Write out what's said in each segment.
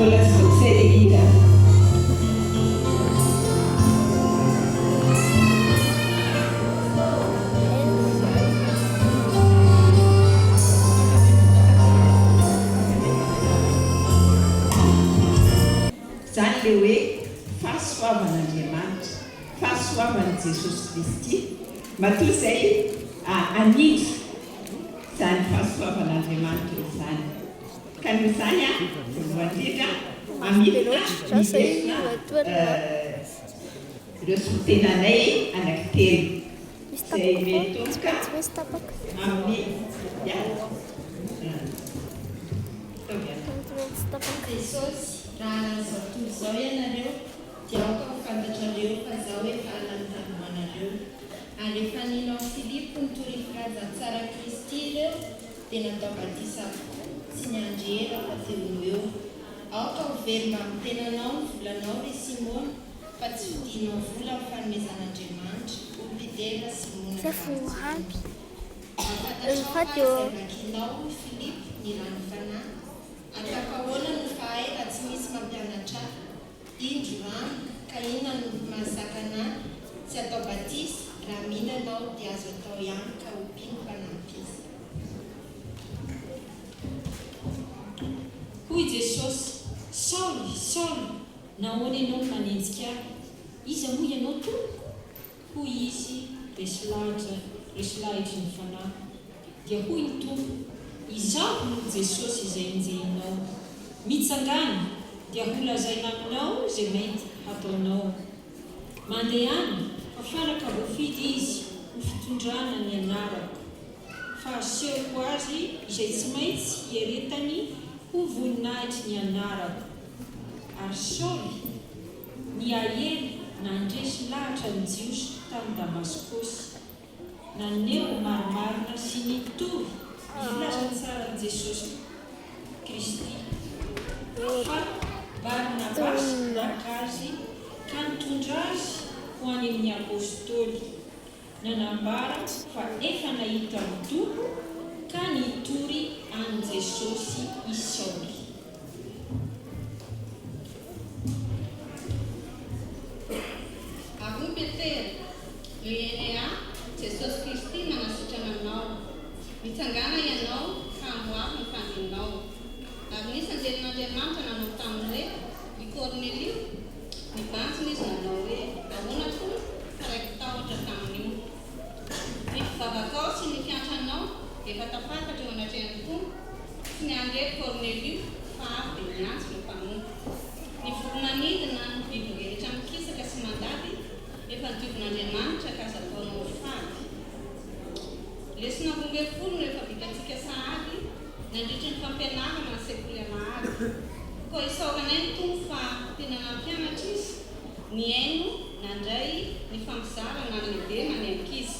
Mbola tsy voasery hira. Zany le hoe fahasoavan'Andriamanitra, fahasoavan'i Jesosy Kristy, matoa izay anindry zany fahasoavan'Andriamanitra izany. Ka noho izany voalohany indrindra amidina mivesina ireo sotenanay anankitelo izay metoka amin'ny Jesosy raha zao toy izao ianareo dia aoka fantatrareo fa zao hoe fahalalitamanareo. Ary efa ninao Filipo nitoriny firazantsara Kristy ireo dia natao batisa tsy nianjera fa teo eo. Aoka ho very mba mitenanao ny volanao ry Simona fa tsy vidinao vola ho fanomezan'Andriamanitra olmpidera Simona vakinao Filipo ny rano fanahy. Atapahoana no fahay raha tsy misy mampianatra indro rano ka inona no mahazakana tsy atao batisa raha mihinanao dia azo atao ihany ka ompino fanampiza. Hoy Jesosy, Saoly, Saoly, nahoana ianao manenjika ahy? Iza moa ianao tompoko? Hoy izy, resy lahitry ny fanahy. Dia hoy ny tompo, izaho no Jesosy izay enjehinao. Mitsangana dia ho lazaina aminao izay mety hataonao. Mandeha any fa fanaka voafidy izy ho fitondrana ny anarako. Fa asehoko azy izay tsy maintsy hieretany ho voninahitry ny anarako. Ary Saoly ny ahely nandresy lahatra ny Jiosy tamin'ny Damaskosy. Naneo marimarina sy nitory ny filazantsara Jesosy Kristy. Fa Barnabas naka azy ka nitondra azy ho any amin'ny apôstôly. Nanambara fa efa nahita ny tompo ka nitory any Jesosy i Saoly. Ahoy Petera, Enea, Jesosy Kristy manasitrana anao. Mitsangana ianao ka amoaro ny fandrinao. Ary nisy anjelin'Andriamanitra nanao tamin'ireo i Kornelio nibantsina izy nanao hoe ahoana toa fa raiky tahotra tamin'io. Ny fivavakao sy ny fiantranao efa tafakatra eo anatrehan'ny tompo sy ny andrery Kornelio fa avy dia miantso no mpanompo. Ny voronanidina ny biby rehetra mikisaka sy mandady efa diovin'Andriamanitra ka zataonao fady. Lesona ambon'ny folo rehefa vitantsika sahady nandritry ny fampianarana ny sekoly mahady. Koa isaorana ny tompo fa tena nampianatra izy, ny aino nandray ny famizara na lehibe manenkizy.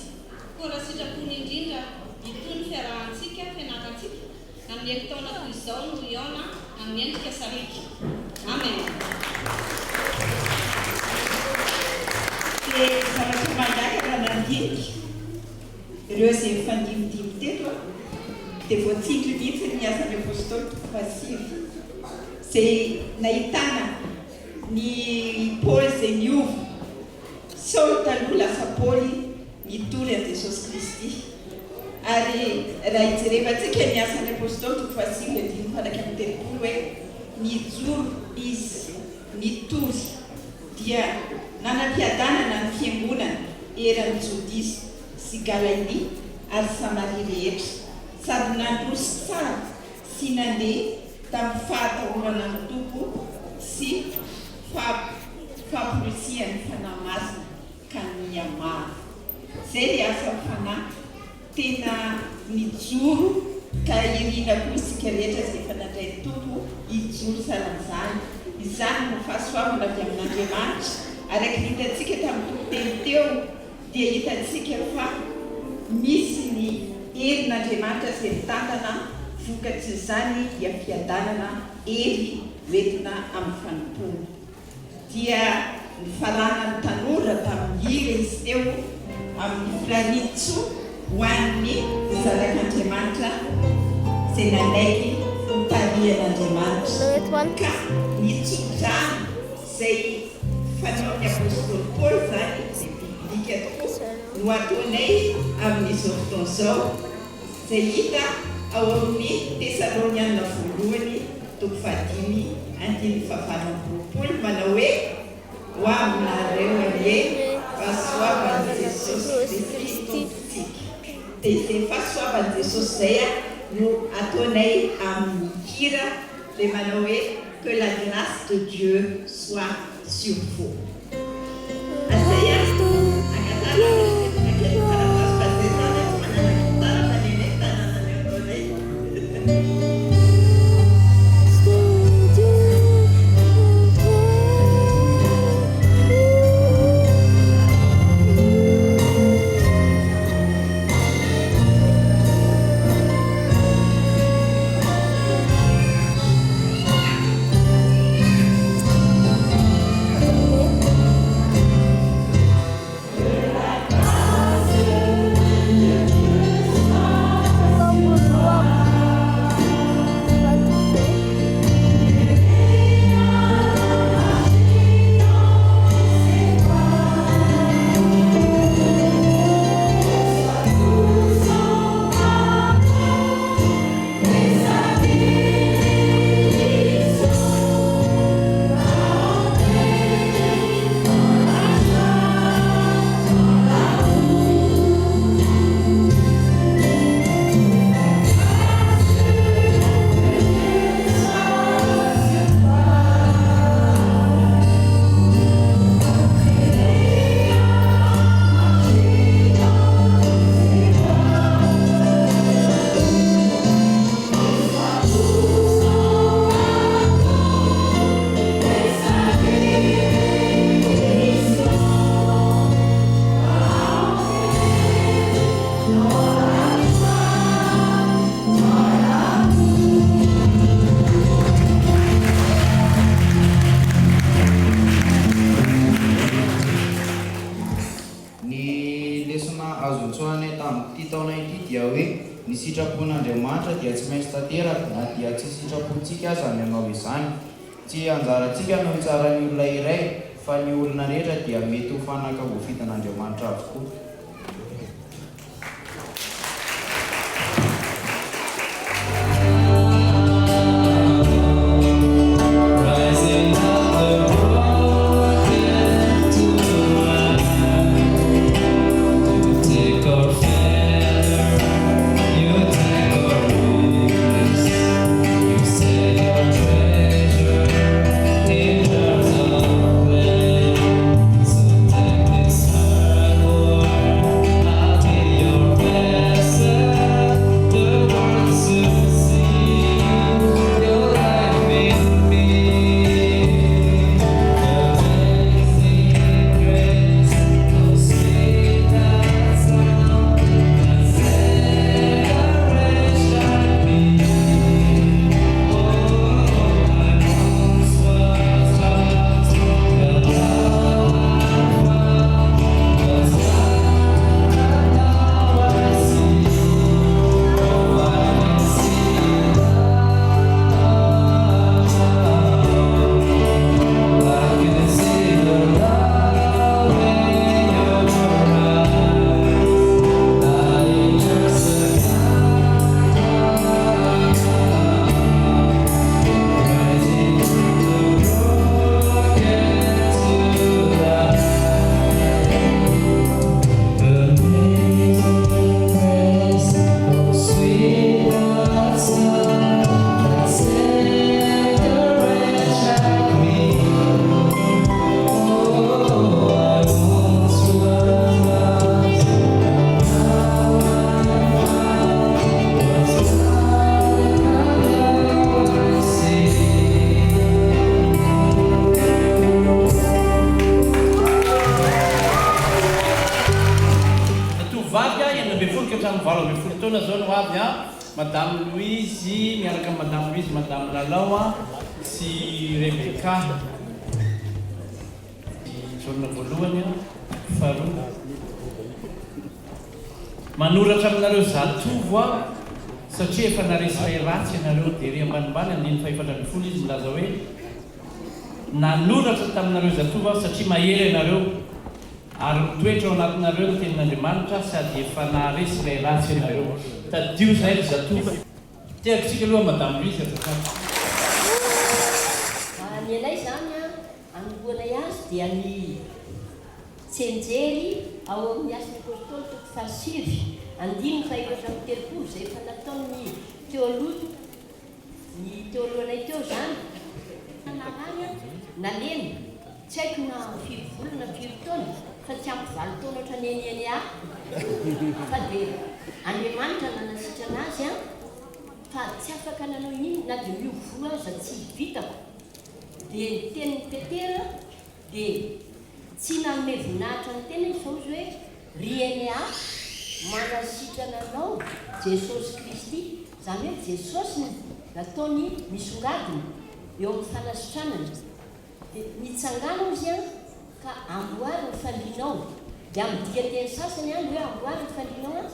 Koa raha sitrapony indrindra itony fiarahantsika fianarantsika amin'ny herintaona toy izao no iona amin'ny endrika sarika. Amen. Dia zavatra mandakatra nandinika ireo izay mifandimidimy teto dia voatsindry mihitsy ny asany apôstôly pasivy izay nahitana ny Paoly izay niova. Saoly taloha lasa Paoly nitory an Jesosy Kristy. Ary raha hijerevantsika ny asany apôstôly pasivy le dimy fanaky amin'ny telopolo hoe nijoro izy nitory dia nanam-piadanana ny fiangonana eran'ny Jodisy sy Galainy ary Samaria rehetra, sady nandroso tsara sy nandeha tamin'ny fahatahorana ny tompo sy famporisian'ny fanahy masina ka niamaro. Zay le asa fanahy tena nijoro ka irina koa isika rehetra izay efa nandray ny tompo hijoro salan'izany. Izany no fahasoavana avy amin'Andriamanitra. Araka ny hitantsika tamin'ny tompoteny teo dia hitantsika fa misy ny herin'Andriamanitra izay mitantana vokatry izany dia fiadanana hery hoentina amin'ny fanompona. Dia ny farana ny tanora tamin'ny hira izy teo amin'ny filaritso ho an'ny zanak'Andriamanitra izay nandaiky ho tany fifalian'andriamanitra ka nitsodrano zay fanaony apôstôly Paul zany biblika tokoa no ataonay amin'izao fotoana zao zay hita ao amin'ny Tesaloniana voalohany toko 5:5-7 manao hoe ho aminareo anie fahasoavan'i Jesosy Kristy dia izay fahasoavan'i Jesosy zay no ataonay amin'ny hira dia manao hoe que la grâce de Dieu soit sur vous. Ny sitrapon'Andriamanitra dia tsy maintsy tanteraka na dia tsy sitrapontsika aza ny hanao izany. Tsy anjarantsika no hitsaran'ny olona iray fa ny olona rehetra dia mety ho fanaka ho vitan'Andriamanitra avokoa. Madame Louise, miaraka Madame Louise, Madame Lalawa, si Rebecca. Sorna voalohany faharoa. Manoratra aminareo zatovo satria efa naresy ilay ratsy ianareo dia ry ambanimbany andiny fahefatra ambin'ny folo izy milaza hoe nanoratra taminareo zatovo aho satria mahery ianareo ary mitoetra ao anatinareo ny tenin'Andriamanitra sady efa naresy ilay ratsy ianareo tadio zay ry zatovo tiako tsika aloha madame Louise azafady. Ny anay zany a anoloanay azy dia ny tsenjery ao amin'ny asiny apôstôly toko fasivy andimy fahefatra amin'ny telopolo zay efa nataony ny teoloanay teo zany narany naleny tsy haiko na 5 volana 5 taona fa tsy ampy 20 taona ohatrany eny ahy fa dia Andriamanitra nanasitra anazy a fa tsy afaka nanao iny na dia miovoa aza tsy vitako dia teny Petera dia tsy nanome voninahitra ny tena izy fa ozy hoe ry eny manasitra nanao Jesosy Kristy zany hoe Jesosy nataony misongadiny eo amin'ny fanasitranany dia nitsangana izy a ka amboary ny falinao dia midika teny sasany any hoe amboary ny falinao a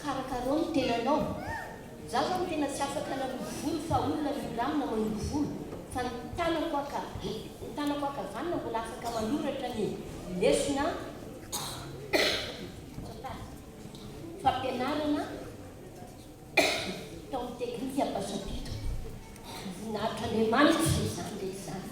karakarao ny tenanao za zao ny tena tsy afaka nanovo volo fa olona milamina manovo volo fa ny tanako akavanina mbola afaka manoratra ny lesona fampianarana tao amin'ny teknika pasapito voninahitra Andriamanitra zay zany le zany.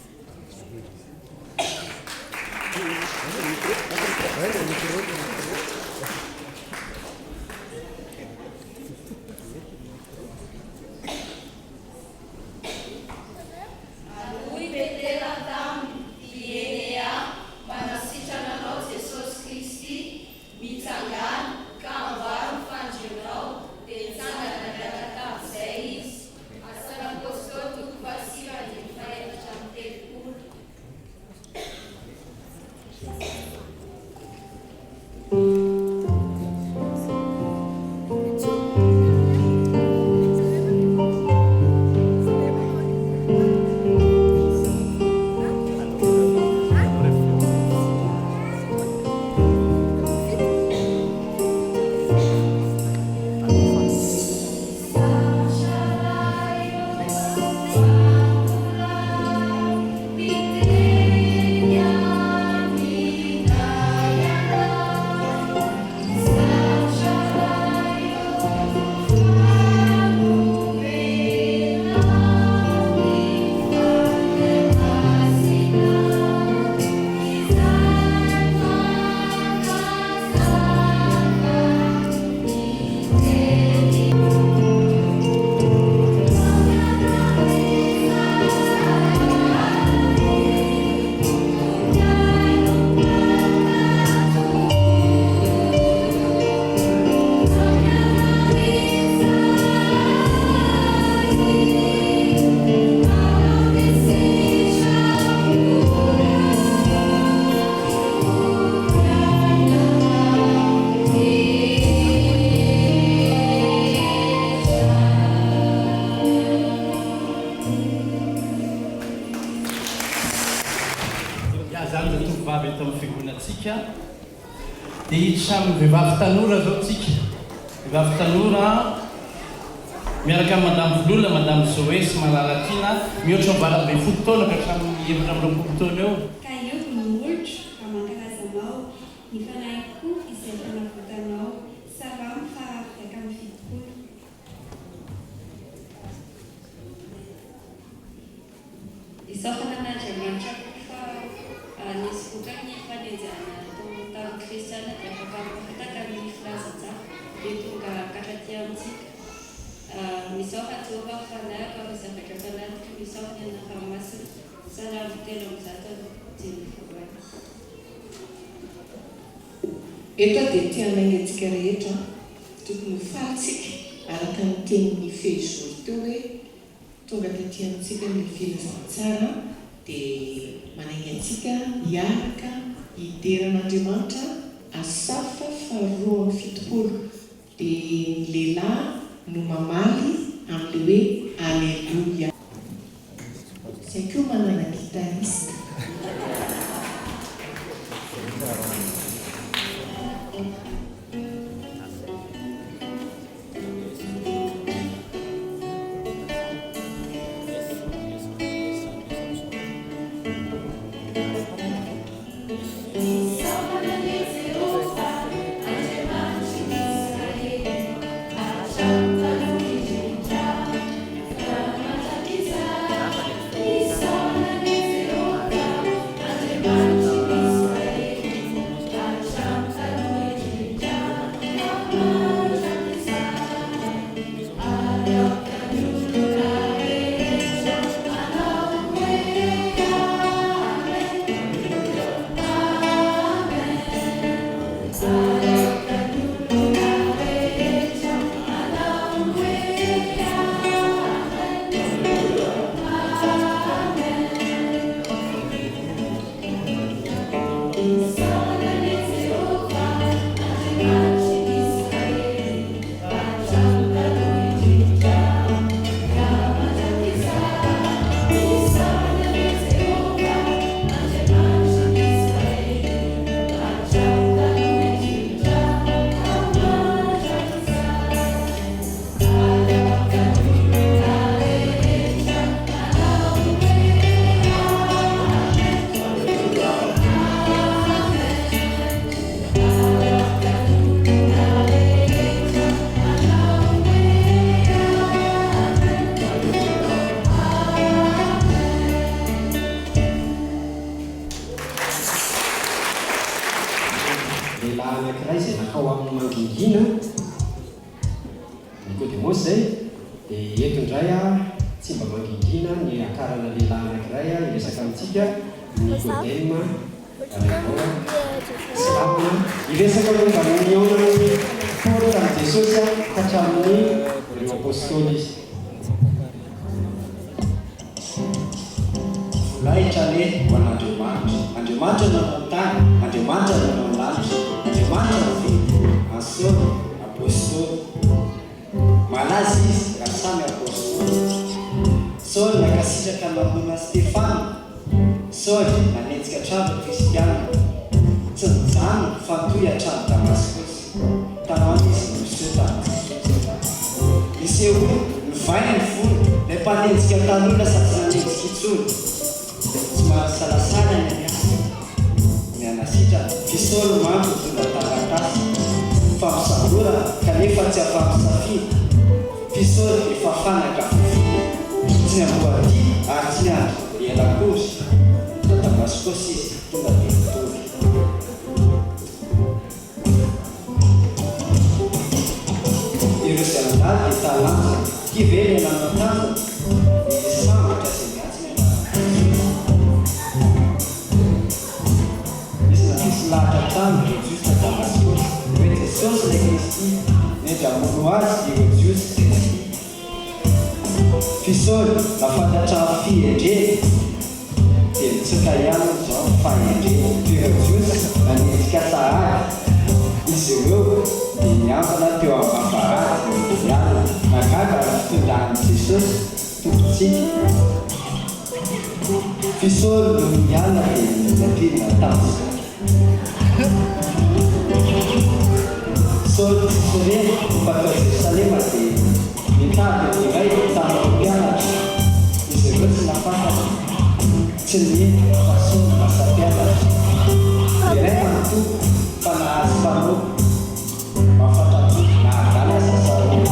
dia hitsamy vehivavy tanora zao tsika vehivavy tanora miaraka amin'ny madame Volola madame Zoé sy Malalatiana mihoatra ny 20 taona ka hatramin'ny 20 taona eo. Ka io molotra ka mankarazanao ny fanahyko izay fanavotanao salamo fa afaka amin'ny fitopolo. Isofana n'Andriamanitra fa nisy vokany fanenjana tamin'ny kristiana dia afaka mifitaka amin'ny filaza-tsaha dia tonga katraty amintsika. Misoka Jehova fanayako amin'ny zavatra fanatiko misoka ny anaramasina salamo telo amin'ny zato dimy voalohany. Eto dia tiananetsika rehetra tokony fatsika araka ny tenin'ny fehizory teo hoe tonga taty amintsika ny filazantsara dia manaiky antsika hiaraka hideran'Andriamanitra asafa faharoa amin'ny fitopolo dia ny lehilahy no mamaly amin'ilay hoe alleluia. Izay koa manana gitariste. ao amin'ny mangingina Nicodemos zay dia eto indray tsy mba mangingina ny akarana lehilahy anankiray iresaka amintsika Nicodème Slamina iresaka momba ny union-ny Paul tamin'i Jesosy hatramin'ny ireo apôstôly izy. Lahitra le ho an'Andriamanitra. Andriamanitra nanao tany, Andriamanitra nanao lanitra, Andriamanitra nividy ansôly, apôstôly. Malaza izy ka samy apôstôly. Saoly nakasitraka namona Stefana. Saoly nanenjika trano kristiana. Tsy nijano fantoy hatrany Damaskosy. Tanany izy miseho tamin'ny Iseo nivaina ny volo, ilay mpanenjika tanora sady nanenjika itsony. Salasana ny anasitra Saoly manko tonga taratasy famosabora kanefa tsy afamosafina Saoly efa fanaka tsy namboaty ary tsy niandro ela kozy fa Damaskosy izy tonga dia mitovy. Ireo zay andady dia talanja kively nanao tanjona izy sambatra zay miatsy lahatra trano Jésus à Damascus. Hoe Jesosy ilay Kristy nendry hamono azy eo Jésus Kristy. Saoly nafantatrano fihendreny dia nitsoka ihany izao fahendreny fireo Jésus nanenjika sahady. Izy ireo dia niambana teo amin'ny vavahady ihany nagaga ny fitondrany Jesosy tompontsika. Saoly no miala dia nizapirina tamin'izao. Saoly tsy reny bakao Jerusalema dia mitady iray tanao mpianatra. Izy ireo tsy nafantatra tsy nihety fa Saoly lasa mpianatra. Iray manontoko fa nahazo mpanao mafantatro nahadala sasarona.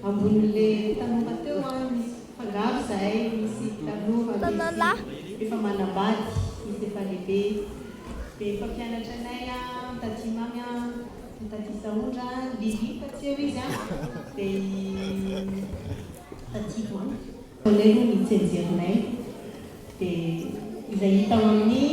Ambon'ilay tanora teo misy fangaro zahay, misy tanora, efa manambady, misy efa lehibe. Dia efa mpianatra anay taty mamy taty Saondra Lily fa tsy eo izy dia taty mamy. Ilay no mitsenjerinay dia izay hita ao amin'ny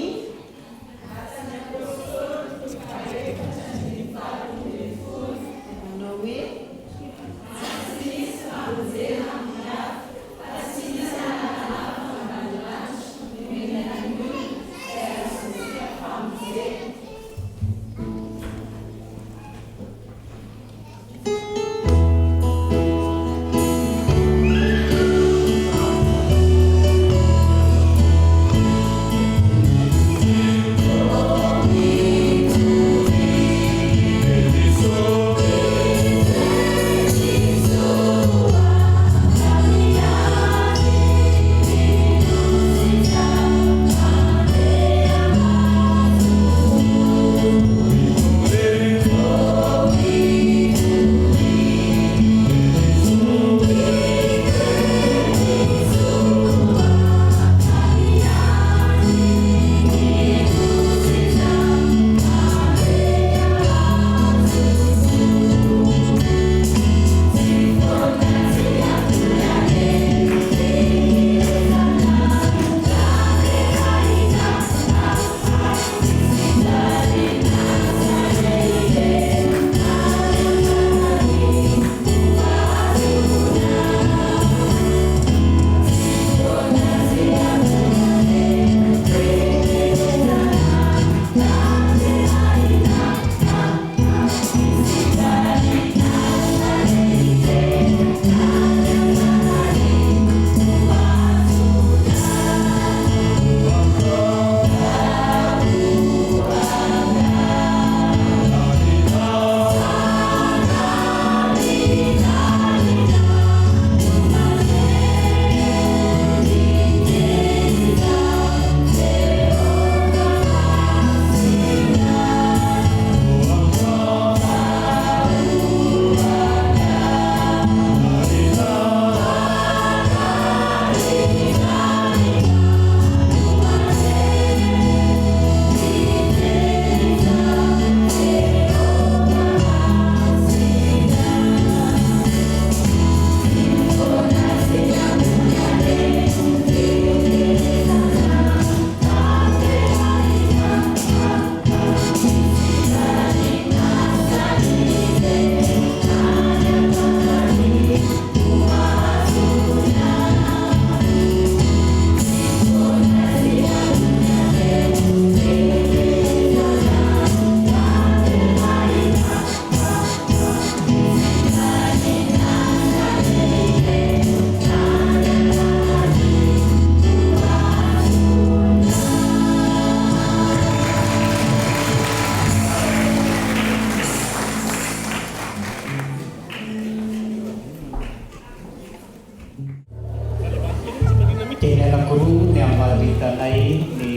faharoa ny amaritanay ny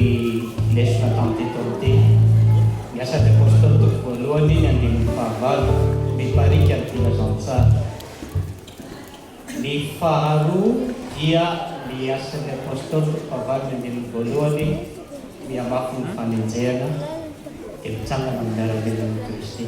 lesona tamin'tetonte miasa ny apôstôly toko voalohany ny andinin'ny fahavalo miparika ny filazantsara. Ny faharoa dia ny asan'ny apôstôly toko fahavalo ny andinin'ny voalohany miamafy ny fanenjehana dia mitsangana amin'ny miara-belon'i Kristy.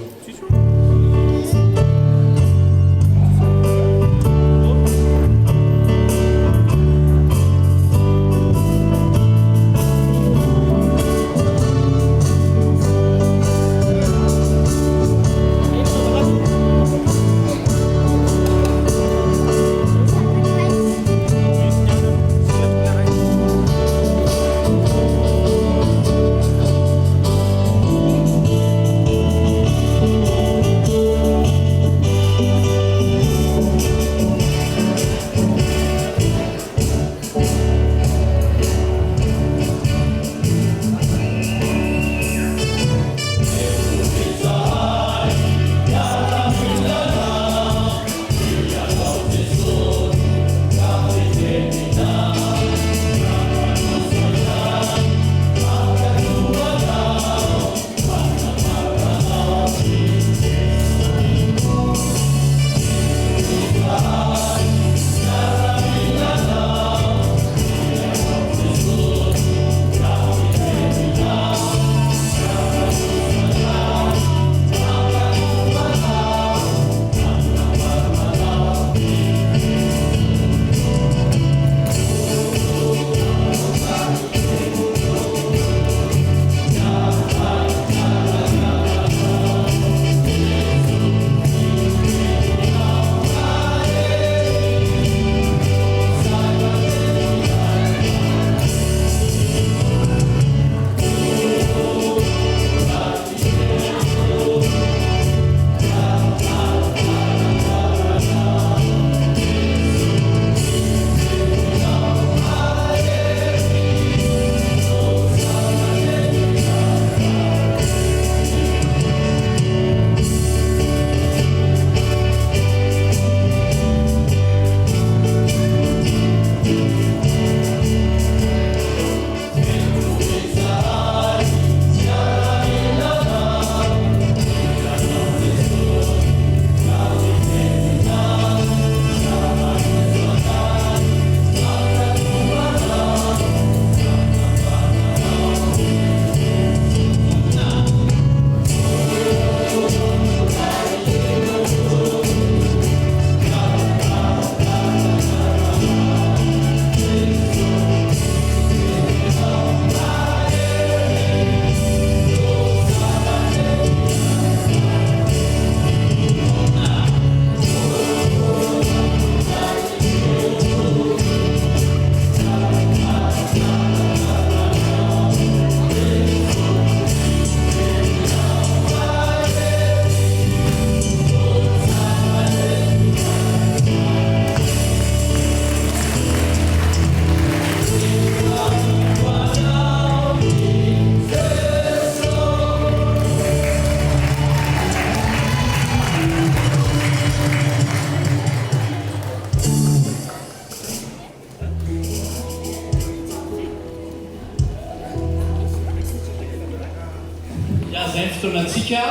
fotoanatsika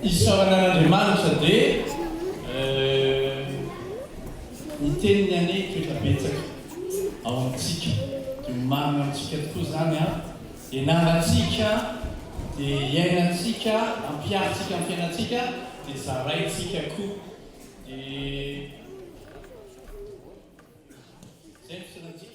isaoanan'Andriamanitra dia miteniny ane toetrabetsaka ao amintsika dia manana amintsika tokoa zany a ianarantsika dia iainantsika ampiarintsika amin'ny fiainantsika dia zaraintsika koa dia zay fotoanatsika